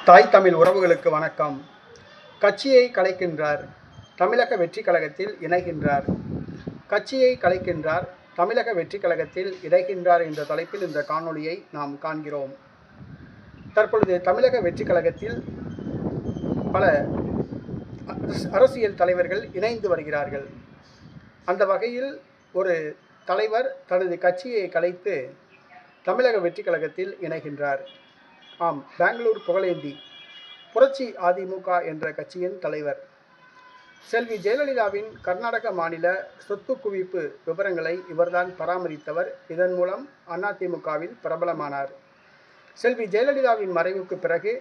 தாய் தமிழ் உறவுகளுக்கு வணக்கம். கட்சியை கலைக்கின்றார், தமிழக வெற்றி கழகத்தில் இணைகின்றார். கட்சியை கலைக்கின்றார், தமிழக வெற்றி கழகத்தில் இணைகின்றார் என்ற தலைப்பில் இந்த காணொளியை நாம் காண்கிறோம். தற்பொழுது தமிழக வெற்றி கழகத்தில் பல அரசியல் தலைவர்கள் இணைந்து வருகிறார்கள். அந்த வகையில் ஒரு தலைவர் தனது கட்சியை கலைத்து தமிழக வெற்றி கழகத்தில் இணைகின்றார். ஆம், பெங்களூர் புகழேந்தி புரட்சி அதிமுக என்ற கட்சியின் தலைவர். செல்வி ஜெயலலிதாவின் கர்நாடக மாநில சொத்து குவிப்பு விவரங்களை இவர்தான் பராமரித்தவர். இதன் மூலம் அதிமுகவில் பிரபலமானார். செல்வி ஜெயலலிதாவின் மறைவுக்கு பிறகு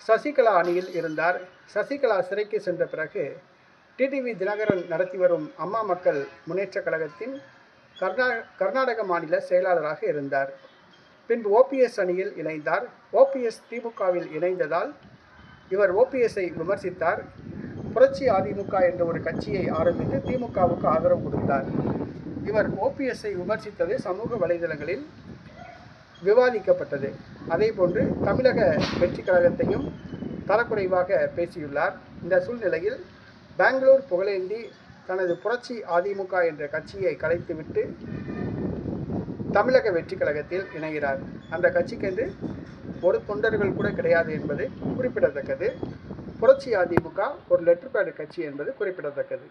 சசிகலா அணியில் இருந்தார். சசிகலா சிறைக்கு சென்ற பிறகு டிடிவி தினகரன் நடத்தி வரும் அம்மா மக்கள் முன்னேற்ற கழகத்தின் கர்நாடக மாநில செயலாளராக இருந்தார். பின்பு ஓபிஎஸ் அணியில் இணைந்தார். ஓபிஎஸ் திமுகவில் இணைந்ததால் இவர் ஓபிஎஸ்ஐ விமர்சித்தார். புரட்சி அதிமுக என்ற ஒரு கட்சியை ஆரம்பித்து திமுகவுக்கு ஆதரவு கொடுத்தார். இவர் ஓபிஎஸ்ஐ விமர்சித்தது சமூக வலைதளங்களில் விவாதிக்கப்பட்டது. அதேபோன்று தமிழக வெற்றி கழகத்தையும் தரக்குறைவாக பேசியுள்ளார். இந்த சூழ்நிலையில் பெங்களூர் புகழேந்தி தனது புரட்சி அதிமுக என்ற கட்சியை கலைத்துவிட்டு தமிழக வெற்றி கழகத்தில் இணைகிறார். அந்த கட்சிக்கென்று ஒரு தொண்டர்கள் கூட கிடையாது என்பது குறிப்பிடத்தக்கது. புரட்சி அதிமுக ஒரு லெட்டர் பேட் கட்சி என்பது குறிப்பிடத்தக்கது.